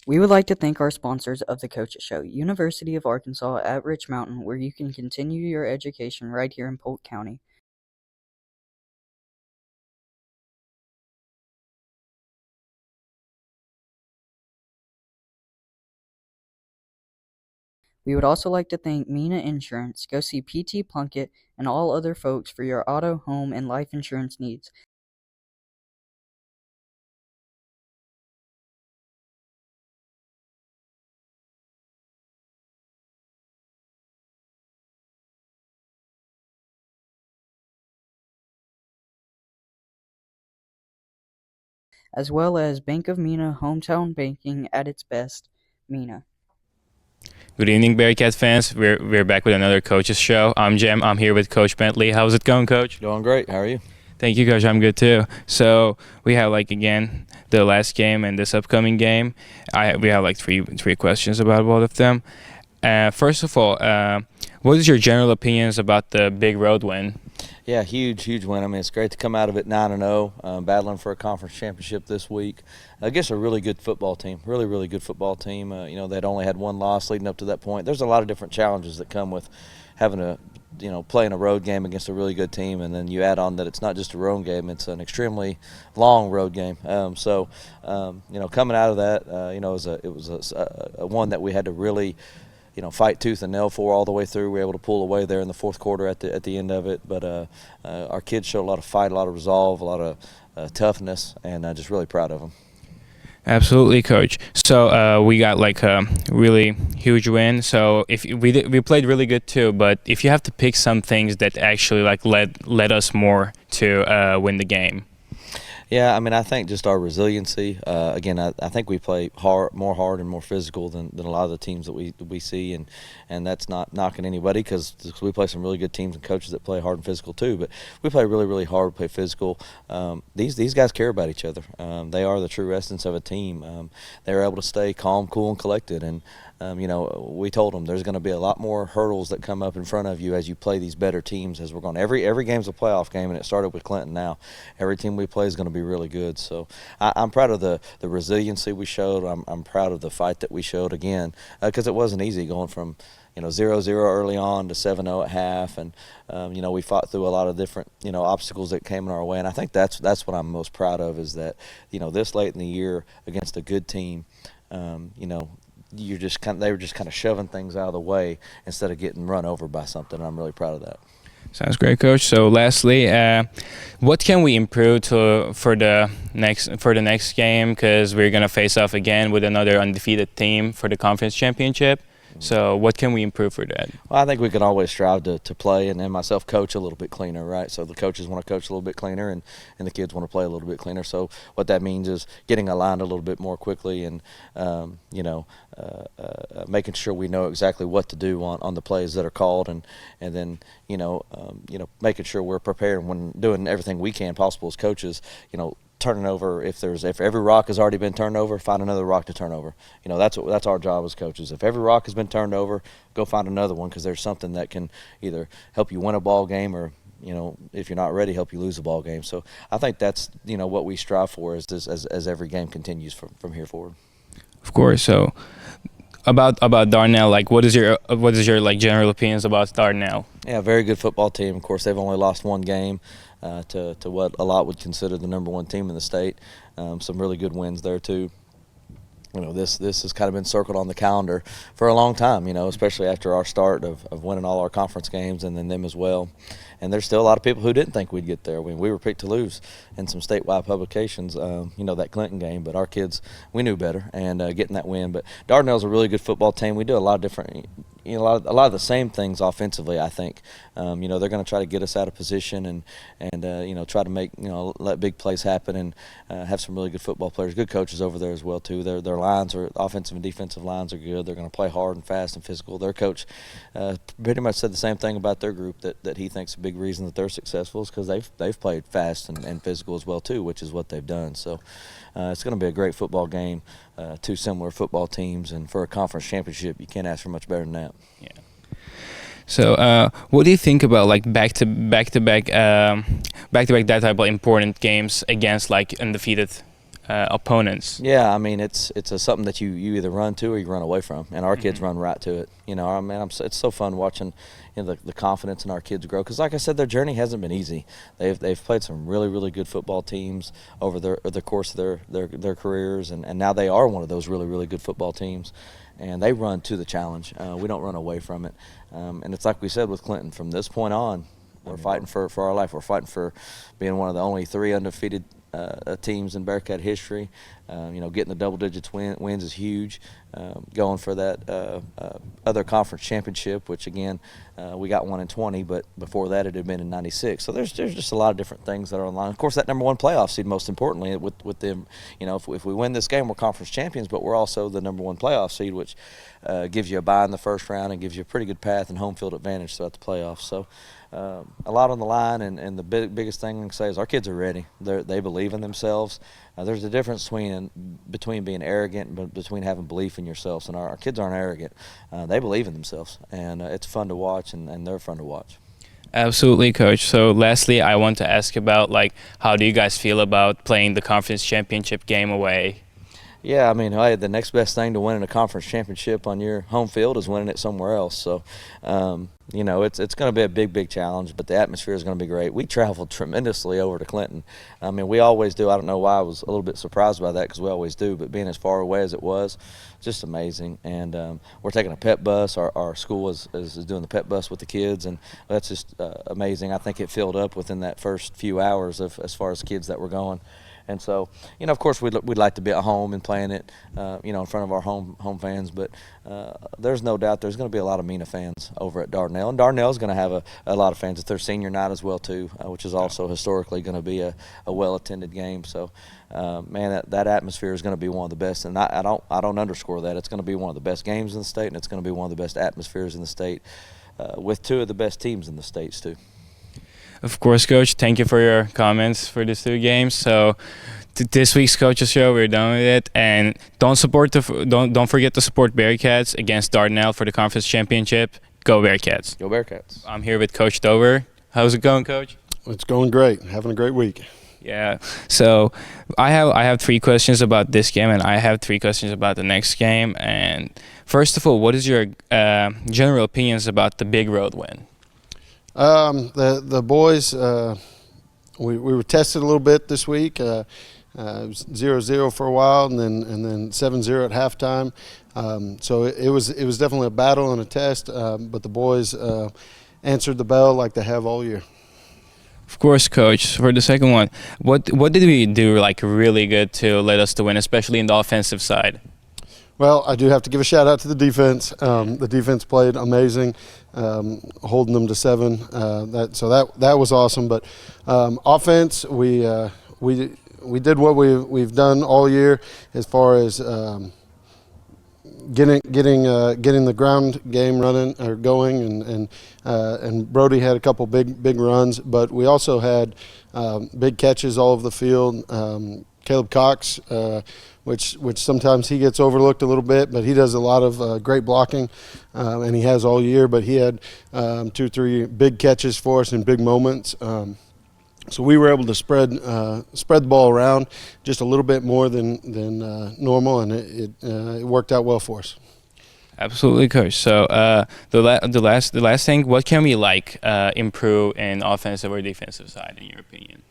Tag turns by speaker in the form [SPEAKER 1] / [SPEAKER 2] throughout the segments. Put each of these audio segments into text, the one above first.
[SPEAKER 1] We would like to thank our sponsors of the Coaches Show, University of Arkansas at Rich Mountain, where you can continue your education right here in Polk County. We would also like to thank Mena Insurance. Go see P.T. Plunkett and all other folks for your auto, home, and life insurance needs. As well as Bank of Mena, hometown banking at its best. Mena.
[SPEAKER 2] Good evening, Bearcats fans. We're back with another coaches show. I'm Jem. I'm here with Coach Bentley. How's it going, Coach?
[SPEAKER 3] Doing great. How are you?
[SPEAKER 2] Thank you, Coach. I'm good too. So we have again the last game and this upcoming game. We have three questions about both of them. First of all, what is your general opinions about the big road win?
[SPEAKER 3] Yeah, huge win. I mean, it's great to come out of it 9-0, battling for a conference championship this week. I guess a really good football team, really good football team. They'd only had one loss leading up to that point. There's a lot of different challenges that come with having to, play in a road game against a really good team, and then you add on that it's not just a road game; it's an extremely long road game. Coming out of that, it was a one that we had to really fight tooth and nail for all the way through. We were able to pull away there in the fourth quarter at the end of it. But our kids showed a lot of fight, a lot of resolve, a lot of toughness, and just really proud of them.
[SPEAKER 2] Absolutely, Coach. So we got a really huge win. So if we played really good too, but if you have to pick some things that actually led us more to win the game.
[SPEAKER 3] Yeah, I mean, I think just our resiliency. Again, I think we play more hard and more physical than a lot of the teams that we see, and that's not knocking anybody because we play some really good teams and coaches that play hard and physical too. But we play really hard, we play physical. These guys care about each other. They are the true essence of a team. They're able to stay calm, cool, and collected. And we told them there's going to be a lot more hurdles that come up in front of you as you play these better teams. As we're going, every game's a playoff game, and it started with Clinton. Now, every team we play is going to be really good. So I'm proud of the resiliency we showed. I'm proud of the fight that we showed again because it wasn't easy going from 0-0 early on to 7-0 at half, and we fought through a lot of different obstacles that came in our way. And I think that's what I'm most proud of is that this late in the year against a good team, they were just kind of shoving things out of the way instead of getting run over by something. I'm really proud of that.
[SPEAKER 2] Sounds great, Coach. So lastly, what can we improve for the next game? Because we're gonna face off again with another undefeated team for the conference championship. So what can we improve for that?
[SPEAKER 3] Well, I think we can always strive to play and myself coach a little bit cleaner, right? So the coaches want to coach a little bit cleaner and the kids want to play a little bit cleaner. So what that means is getting aligned a little bit more quickly and, making sure we know exactly what to do on the plays that are called and then, making sure we're prepared when doing everything we can possible as coaches, turning over if every rock has already been turned over, find another rock to turn over. That's our job as coaches. If every rock has been turned over, go find another one because there's something that can either help you win a ball game or if you're not ready, help you lose a ball game. So I think that's what we strive for as every game continues from here forward.
[SPEAKER 2] Of course. So about Darnell, what is your general opinions about Darnell?
[SPEAKER 3] Yeah, very good football team. Of course, they've only lost one game to what a lot would consider the number one team in the state. Some really good wins there too. This has kind of been circled on the calendar for a long time, especially after our start of winning all our conference games and then them as well. And there's still a lot of people who didn't think we'd get there. We were picked to lose in some statewide publications, that Clinton game. But our kids, we knew better and getting that win. But Dardanelle's a really good football team. We do a lot of different – a lot of the same things offensively, I think. They're going to try to get us out of position and try to make, let big plays happen and have some really good football players, good coaches over there as well, too. Their lines are, offensive and defensive lines are good. They're going to play hard and fast and physical. Their coach pretty much said the same thing about their group, that he thinks a big reason that they're successful is because they've played fast and physical as well, too, which is what they've done. So it's going to be a great football game, two similar football teams, and for a conference championship, you can't ask for much better than that.
[SPEAKER 2] Yeah. So, what do you think about back-to-back that type of important games against undefeated opponents.
[SPEAKER 3] Yeah, I mean it's something that you either run to or you run away from, and our kids run right to it. I mean, it's so fun watching the confidence in our kids grow, because like I said, their journey hasn't been easy. They've played some really good football teams over the course of their careers, and now they are one of those really good football teams, and they run to the challenge. We don't run away from it, and it's like we said with Clinton, from this point on, we're fighting for our life. We're fighting for being one of the only 3 undefeated teams in Bearcat history. Getting the double digits wins is huge. Going for that other conference championship, which again we got one in 20, but before that it had been in 96. So there's just a lot of different things that are on the line. Of course, that number 1 playoff seed, most importantly, with them. If we win this game, we're conference champions, but we're also the number 1 playoff seed, which gives you a bye in the first round and gives you a pretty good path and home field advantage throughout the playoffs. So a lot on the line, and the biggest thing I can say is our kids are ready. They believe in themselves. There's a difference between being arrogant and between having belief in yourselves, and our kids aren't arrogant. They believe in themselves, and it's fun to watch, and they're fun to watch.
[SPEAKER 2] Absolutely, Coach. So lastly, I want to ask about, how do you guys feel about playing the conference championship game away?
[SPEAKER 3] Yeah, I mean, hey, the next best thing to winning a conference championship on your home field is winning it somewhere else. So, it's going to be a big challenge, but the atmosphere is going to be great. We traveled tremendously over to Clinton. I mean, we always do. I don't know why I was a little bit surprised by that, because we always do, but being as far away as it was, just amazing. And we're taking a pep bus. Our school is doing the pep bus with the kids, and that's just amazing. I think it filled up within that first few hours as far as kids that were going. And so, of course, we'd like to be at home and playing it, in front of our home fans. But there's no doubt there's going to be a lot of Mena fans over at Dardanelle. And Dardanelle's going to have a lot of fans. It's their senior night as well, too, which is also historically going to be a well-attended game. So, man, that atmosphere is going to be one of the best. And I don't underscore that. It's going to be one of the best games in the state, and it's going to be one of the best atmospheres in the state, with 2 of the best teams in the states, too.
[SPEAKER 2] Of course, Coach. Thank you for your comments for these 2 games. So, this week's Coaches Show, we're done with it, and don't forget to support Bearcats against Dardanelle for the conference championship. Go Bearcats!
[SPEAKER 3] Go Bearcats!
[SPEAKER 2] I'm here with Coach Dover. How's it going, Coach?
[SPEAKER 4] It's going great. Having a great week.
[SPEAKER 2] Yeah. So, I have 3 questions about this game, and I have 3 questions about the next game. And first of all, what is your general opinions about the big road win?
[SPEAKER 4] The boys, we were tested a little bit this week. It was 0-0 for a while, and then 7-0 at halftime. So it was definitely a battle and a test. But the boys answered the bell like they have all year.
[SPEAKER 2] Of course, Coach. For the second one, what did we do really good to let us to win, especially in the offensive side?
[SPEAKER 4] Well, I do have to give a shout out to the defense. The defense played amazing, holding them to 7. That was awesome. But offense, we did what we've done all year as far as getting the ground game running or going, and Brody had a couple big runs, but we also had big catches all over the field. Caleb Cox, which sometimes he gets overlooked a little bit, but he does a lot of great blocking, and he has all year. But he had 2-3 big catches for us in big moments. So we were able to spread the ball around just a little bit more than normal, and it worked out well for us.
[SPEAKER 2] Absolutely, Coach. So the last thing, what can we improve in offensive or defensive side, in your opinion?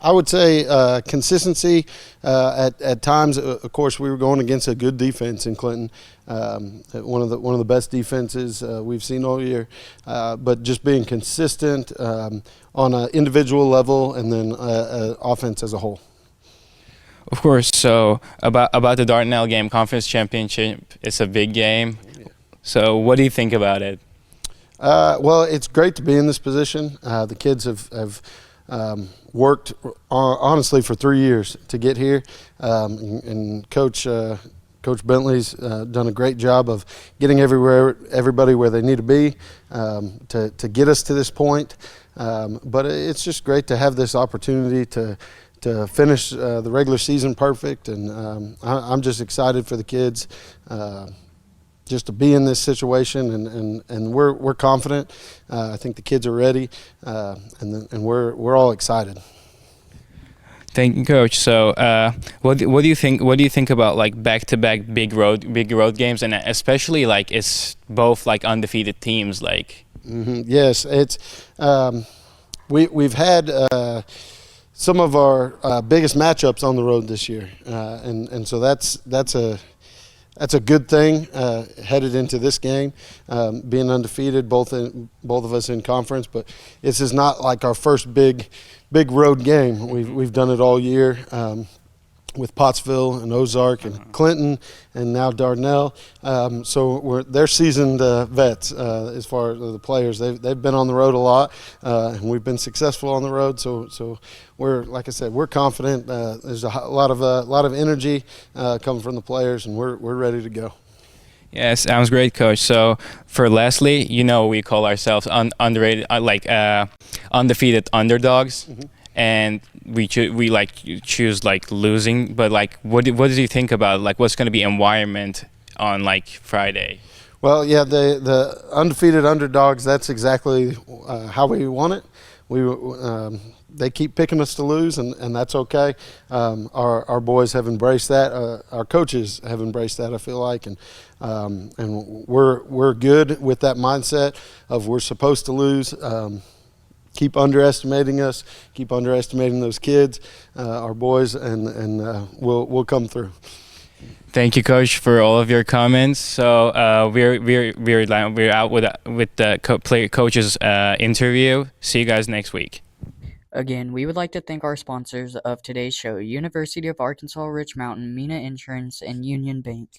[SPEAKER 4] I would say consistency. At times, of course, we were going against a good defense in Clinton, one of the best defenses we've seen all year. But just being consistent on an individual level, and then offense as a whole.
[SPEAKER 2] Of course. So about the Dardanelle game, conference championship, it's a big game. So what do you think about it?
[SPEAKER 4] Well, it's great to be in this position. The kids have worked honestly for 3 years to get here, and Coach Bentley's done a great job of getting everybody where they need to be to get us to this point. But it's just great to have this opportunity to finish the regular season perfect, and I'm just excited for the kids. Just to be in this situation, and we're confident. I think the kids are ready, and we're all excited.
[SPEAKER 2] Thank you, Coach. So, what do you think? What do you think about like back-to-back big road games, and especially like it's both like undefeated teams, like.
[SPEAKER 4] Yes, it's we've had some of our biggest matchups on the road this year, and so that's a good thing headed into this game, being undefeated, both of us in conference. But this is not like our first big road game. We've done it all year with Pottsville and Ozark and Clinton and now Dardanelle. So they're seasoned vets as far as the players. They've been on the road a lot, and we've been successful on the road. So we're, like I said, we're confident. There's a lot of energy coming from the players, and we're ready to go.
[SPEAKER 2] Yeah, sounds great, Coach. So for Leslie, we call ourselves underrated, undefeated underdogs. And we choose like losing, but like what do you think about like what's going to be environment on like Friday?
[SPEAKER 4] Well, yeah, the undefeated underdogs. That's exactly how we want it. They keep picking us to lose, and that's okay. Our boys have embraced that. Our coaches have embraced that. I feel like, and we're good with that mindset of we're supposed to lose. Keep underestimating us, keep underestimating those kids, our boys, and we'll come through.
[SPEAKER 2] Thank you, Coach, for all of your comments. So we're out with the coach's interview. See you guys next week.
[SPEAKER 1] Again, we would like to thank our sponsors of today's show, University of Arkansas Rich Mountain, Mena Insurance, and Union Bank.